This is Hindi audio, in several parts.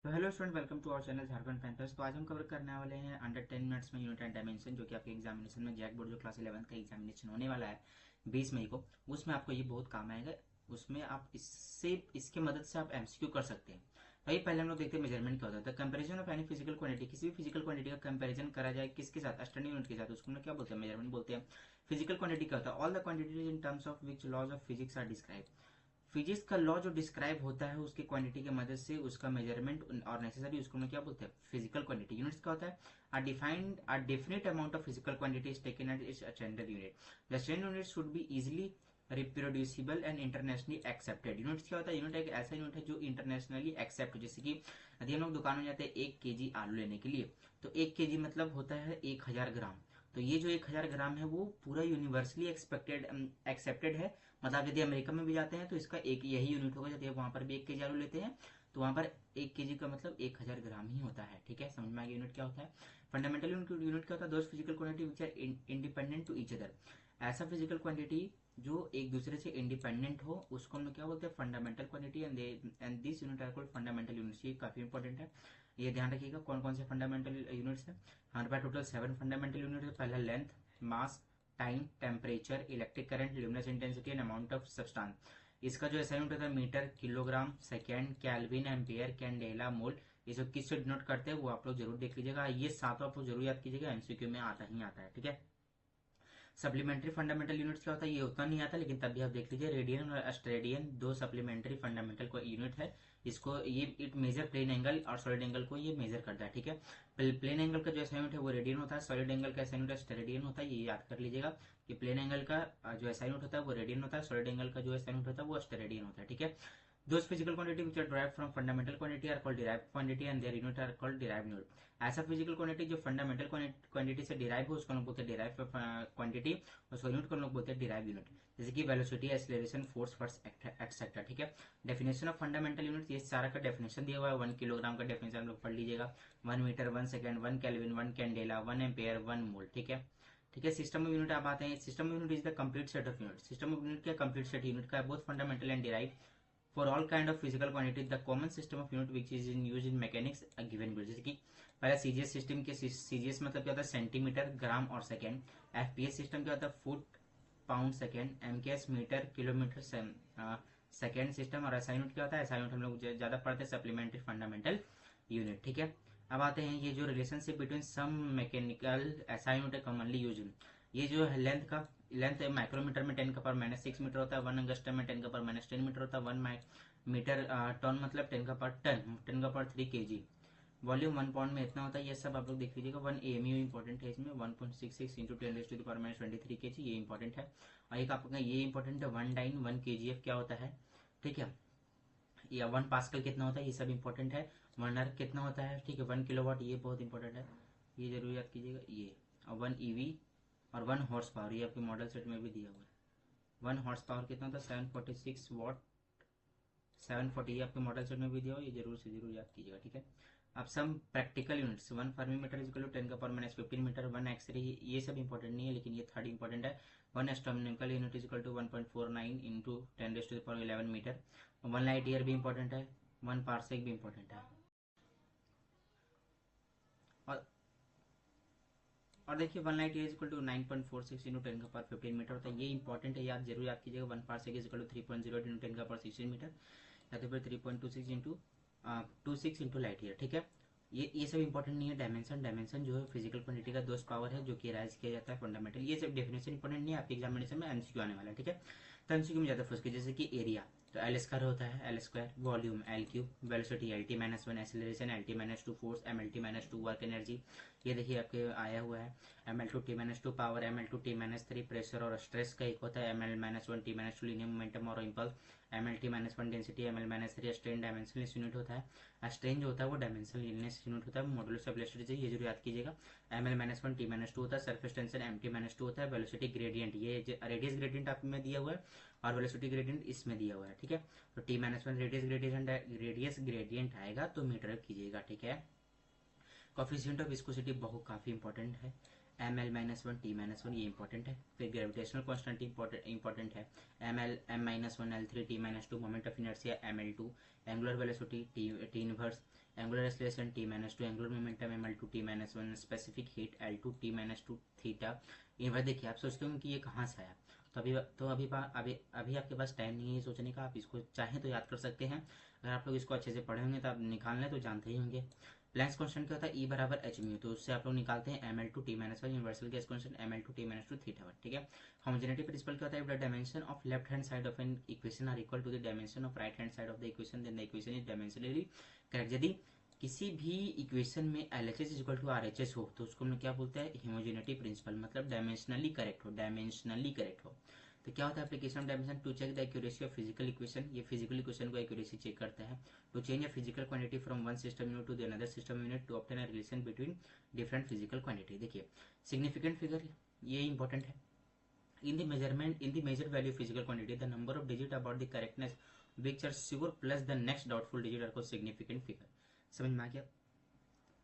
तो hello student, welcome to our channel Jharkhand panthers. तो आज हम कवर करने वाले हैं अंडर 10 मिनट्स में यूनिट एंड डायमेंशन, जो कि आपके एग्जामिनेशन में जैक बोर्ड जो क्लास 11 का एग्जामिनेशन होने वाला है 20 मई को, उसमें आपको ये बहुत काम आएगा। उसमें आप इसके मदद से आप एमसीक्यू कर सकते हैं। भाई पहले हम लोग देखते हैं मेजरमेंट क्या होता है। Comparison of any physical quantity, किसी भी फिजिकल क्वांटिटी का कंपेरिजन करा जाए किसके साथ, स्टैंडर्ड यूनिट के साथ, उसको हम लोग क्या बोलते हैं, मेजरमेंट बोलते हैं। फिजिकल क्वांटिटी क्या होता है, all the quantities in terms of which laws of physics are describe. Physics का लॉ जो डिस्क्राइब होता है उसकी क्वांटिटी की मदद से उसका मेजरमेंट और नेसेसरी, उसको हम क्या बोलते हैं, फिजिकल क्वांटिटी। यूनिट्स क्या होता है, a definite amount of physical quantity is taken as its standard unit. The standard unit should be easily reproducible and internationally accepted. Units क्या होता है, यूनिट एक ऐसा यूनिट है जो इंटरनेशनली एक्सेप्ट, जैसे कि यदि हम लोग दुकान में जाते हैं 1 kg आलू लेने के लिए, तो 1 kg मतलब होता है 1000 ग्राम। तो ये जो 1000 ग्राम है वो पूरा यूनिवर्सली एक्सेप्टेड है। मतलब यदि अमेरिका में भी जाते हैं तो इसका एक यही यूनिट होगा। यदि वहां पर भी 1 kg आलू लेते हैं तो वहां पर 1 kg का मतलब 1000 ग्राम ही होता है। ठीक है, समझ में आ गया यूनिट क्या होता है। फंडामेंटल यूनिट क्या होता है, those physical quantity which are independent to each other. ऐसा फिजिकल क्वांटिटी जो एक दूसरे से इंडिपेंडेंट हो उसको हम लोग क्या बोलते हैं, fundamental quantity. And this unit are called fundamental units. ये काफी इंपॉर्टेंट है, ये ध्यान रखिएगा कौन कौन से फंडामेंटल यूनिट्स है। हमारे पास टोटल 7 फंडामेंटल यूनिट है। पहला length, mass, time, temperature, electric current, luminous intensity and amount of substance. इसका जो एसआई यूनिट होता है metre, kilogram, second, kelvin, ampere, candela, mole. ये सब किससे डिनोट करते हैं वो आप लोग जरूर देख लीजिएगा। ये सातों आप लोग जरूर याद कीजिएगा, एमसीक्यू में आता ही आता है। ठीक है, सप्लीमेंट्री फंडामेंटल यूनिट्स क्या होता है, ये उतना नहीं आता लेकिन तब भी आप देख लीजिए। रेडियन और अस्ट्रेडियन दो सप्लीमेंट्री फंडामेंटल को यूनिट है। इसको ये इट मेजर प्लेन एंगल और सॉलिड एंगल को ये मेजर करता है। ठीक है, प्लेन एंगल का जो असाइनमेंट है वो रेडियन होता है, सॉलिड एंगल का असाइनमेंट स्टेरेडियन होता है। ये याद कर लीजिएगा कि प्लेन एंगल का जो असाइनमेंट होता है वो रेडियन होता है, सॉलिड एंगल का जो असाइनमेंट होता है वो स्टेरेडियन होता है। ठीक है, those physical quantity which are derived from fundamental quantity are called derived quantity and their unit are called derived unit. ऐसा फिजिकल क्वांटिटी जो फंडामेंटल क्वांटिटी से डिराइव हो उसको हम लोग बोलते हैं डिराइव क्वांटिटी, उसको यूनिट को हम लोग बोलते हैं डिराइव यूनिट। जैसे कि वेलोसिटी, एक्सेलरेशन, फोर्स, एक्सेट्रा। ठीक है, डेफिनेशन ऑफ फंडामेंटल यूनिट, ये सारा का डेफिनेशन दिया हुआ है। 1 किलोग्राम का डेफिनेशन हम लोग पढ़ लीजिएगा। 1 metre, 1 second, 1 kelvin, 1 candela, 1 ampere, 1 mole. ठीक है, ठीक है। सिस्टम ऑफ यूनिट आप आते हैं। System of unit is the complete set of unit. System of unit क्या, कंप्लीट सेट यूनिट का है, both fundamental and derive for all kind of physical quantity the common system of unit which is in use in mechanics a given unit। जैसे कि पहले सीजीएस सिस्टम के सीजीएस मतलब क्या होता है, सेंटीमीटर, ग्राम और सेकेंड। एफपीएस सिस्टम क्या होता है, foot, pound, second. MKS metre, kilometre, second system. और एसआई यूनिट क्या होता है, एसआई यूनिट हम लोग ज्यादा पढ़ते हैं सप्लीमेंट्री फंडामेंटल यूनिट। ठीक है, अब आते हैं ये जो relationship between some mechanical SI unit है कॉमनली यूज। ये जो है लेंथ माइक्रोमीटर में 10⁻⁶मीटर होता है। 1 अंगस्ट्रम में 10⁻⁻10 मीटर होता है। 1 मीटर टन मतलब 10⁻3 kg। वॉल्यूम 1 पाउंड में इतना होता है। ये सब आप लोग देख लीजिएगा। 1 AMU इंपॉर्टेंट है इसमें, 1.66 इंटू 10⁻23 kg, ये इंपॉर्टेंट है। और एक आपका ये इंपॉर्टेंट है, 1 डाइन 1 kgf क्या होता है। ठीक है, या 1 पास्कल कितना होता है, ये सब इंपॉर्टेंट है। 1 अर्क कितना होता है, ठीक है। 1 किलोवाट, ये बहुत इंपॉर्टेंट है, ये जरूर याद कीजिएगा। ये और 1 EV और 1 हॉर्स पावर, ये आपके मॉडल सेट में भी दिया हुआ है। 1 हॉर्स पावर कितना होता है, 746 वाट। 740 आपके मॉडल सेट में भी दिया हुआ है, ये जरूर से जरूर याद कीजिएगा। ठीक है, अब some practical units, 1 fermi metre is equal to 10⁻15 metre. 1 x-ray, ये सब इंपॉर्टेंट नहीं है लेकिन ये थर्ड इंपॉर्टेंट है। 1 astronomical unit is equal to 1.49 into 10⁻11 metre. 1 light year भी इंपॉर्टेंट है। 1 पार्सेक भी इंपॉर्टेंट है। और और देखिए 1 light year is equal to 9.46 into 10⁻15 metre होता है, ये इंपॉर्टेंट है, याद जरूर याद कीजिएगा। 1 parsec is equal to 3.08 into 10⁻16 metre, या तो फिर 3.26 इंटू 26 इंटू लाइट ईयर। ठीक है, ये सब इंपॉर्टेंट नहीं है। डायमेंशन जो है फिजिकल क्वांटिटी का दोस्त पावर है जो कि राइज किया जाता है फंडामेंटल। ये सब डेफिनेशन इंपॉर्टेंट नहीं है, आपके एग्जामिनेशन में एमसीक्यू आने वाला है। ठीक है, तो एमसीक्यू में ज्यादा फोकस कीजिए। जैसे कि एरिया तो L² होता है, L²। Volume L³। Velocity LT-1। Acceleration LT-2। Force MLT-2। Work energy ये देखिए आपके आया हुआ है, ML2T-2। Power ML2T-3। प्रेशर और स्ट्रेस का एक होता है ML-1T-2। लीनियर मोमेंटम और impulse MLT-1। Density ML-3। Strain dimensionless unit होता है। स्ट्रेन जो होता है वो डायमेंशनलेस यूनिट होता है। मॉडुलस ऑफ इलास्टिसिटी ये जरूर याद कीजिएगा। ML-1T-2 होता है। सरफेस टेंशन MT-2 होता है। वेलोसिटी ग्रेडियंट, ये रेडियस ग्रेडियंट आप में दिया हुआ है और वेलोसिटी ग्रेडियंट इसमें दिया हुआ है। ठीक है, तो T-1 रेडियस ग्रेडियंट आएगा तो मीटर कीजिएगा। ठीक है, कॉफिशिएंट ऑफ विस्कोसिटी बहुत काफी इंपॉर्टेंट है। ml-1 t-1 ये इंपॉर्टेंट है। फिर ग्रेविटेशनल कांस्टेंट इंपॉर्टेंट है, ml m-1 l3 t-2 moment of inertia ml2, angular velocity t inverse, angular acceleration t-2, angular momentum ml2 t-1, specific heat L2 t-2 theta. ये बात देखिए, आप सोचते हो कि ये कहाँ से आया, तो अभी आपके पास टाइम नहीं है सोचने का, आप इसको चाहें तो याद कर सकते हैं। अगर आप लोग इसको अच्छे से पढ़े होंगे तो आप निकाल लें तो जानते ही होंगे। प्लैंक्स कांस्टेंट क्या होता है, E बराबर एच म्यू, तो उससे आप लोग निकालते हैं ml2 t-1, universal gas constant ml2 t-2 theta 1, ठीक है। होमोजेनिटी प्रिंसिपल क्या होता है, the dimension of left hand side of an equation are equal to the dimension of right hand side of the equation, then the equation is dimensionally correct. यदि किसी भी इक्वेशन में LHS is equal to RHS हो तो उसको हम लोग क्या बोलते हैं, होमोजेनिटी प्रिंसिपल, मतलब डायमेंशनली करेक्ट हो, डायमेंशनली करेक्ट हो। तो क्या होता है application of dimension, to check the accuracy of physical equation, ये फिजिकल इक्वेशन को एक्यूरेसी चेक करता है। To change a physical quantity from one system unit to the another system unit to obtain a relation between different physical quantity. देखिए सिग्निफिकेंट फिगर ये इंपॉर्टेंट है। In the measurement, in the measure value physical quantity, the number of digit about the correctness which are sure plus the next doubtful digit are called significant figure. समझ में आ गया?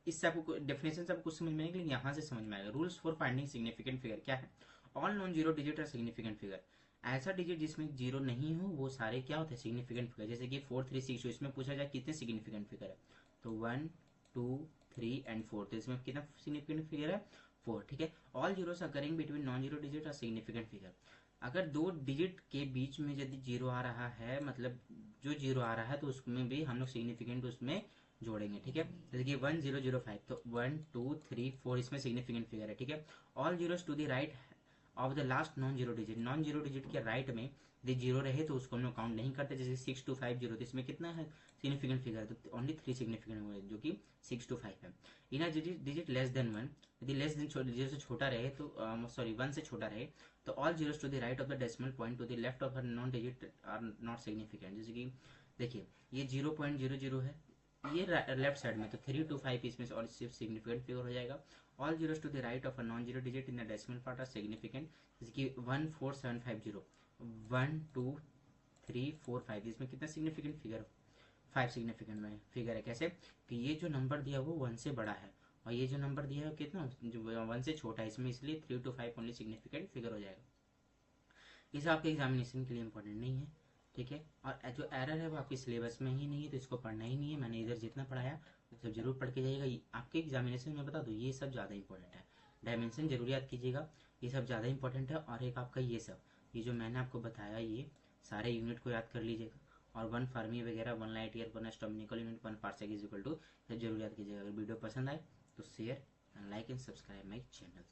इससे आपको डेफिनेशन से आपको कुछ समझ में आएगा, लेकिन यहाँ से समझ में आएगा। Rules for finding significant figure क्या है, all non zero digit are significant figure. ऐसा डिजिट जिसमें जीरो नहीं हो वो सारे क्या होते हैं, सिग्निफिकेंट फिगर। जैसे कि 4 3 6, इसमें पूछा जाए कितने सिग्निफिकेंट फिगर है, तो 1 2 3 एंड 4, तो इसमें कितना सिग्निफिकेंट फिगर है, 4, ठीक है। All zeros occurring between non zero digit are significant figure. अगर दो डिजिट के बीच में यदि जीरो आ रहा है, मतलब जो जीरो आ रहा है, तो उसमें भी हम लोग सिग्निफिकेंट उसमें जोड़ेंगे, ठीक है। जैसे कि 1005, तो 1 2 3 4 इसमें सिग्निफिकेंट फिगर है, ठीक है। All zeros to the right of the last non zero digit, non zero digit के राइट में यदि जीरो रहे तो उसको हम लोग काउंट नहीं करते। जैसे 6250, तो इसमें कितना है सिग्निफिकेंट फिगर, तो ओनली 3 सिग्निफिकेंट हुए, जो कि 625 है। इन अ डिजिट लेस देन 1, यदि लेस देन जीरो से छोटा रहे तो सॉरी 1 से छोटा रहे, तो all zeros to the right of the decimal point to the left of non digit are not significant. जैसे कि देखिए ये 0.00 है, ये लेफ्ट साइड में, तो 3 to 5 इसमें से और सिर्फ सिग्निफिकेंट फिगर हो जाएगा। All zeros to the right of a non zero digit in the decimal part are significant. जैसे कि 14750, 1 2 3 4 5, इसमें कितना सिग्निफिकेंट फिगर, 5 सिग्निफिकेंट में फिगर है। कैसे कि ये जो नंबर दिया वो 1 से बड़ा है, और ये जो नंबर दिया है कितना, जो 1 से छोटा है, इसमें इसलिए 3 to 5 ओनली सिग्निफिकेंट फिगर हो जाएगा। इसे आपके एग्जामिनेशन के लिए इंपॉर्टेंट नहीं है, ठीक है। और जो एरर है वो आपके सिलेबस में ही नहीं है, तो इसको पढ़ना ही नहीं है। मैंने इधर जितना पढ़ाया वो सब जरूर पढ़ के जाइएगा। आपके एग्जामिनेशन में बता दो ये सब ज़्यादा इंपॉर्टेंट है, डायमेंशन जरूर याद कीजिएगा, ये सब ज़्यादा इंपॉर्टेंट है। और एक आपका ये सब, ये जो मैंने आपको बताया, ये सारे यूनिट को याद कर लीजिएगा। और 1 फर्मी वगैरह, 1 light year, 1 astronomical unit, 1 parsec is equal to, जरूर याद कीजिएगा। अगर वीडियो पसंद आए तो share and like and subscribe my channel.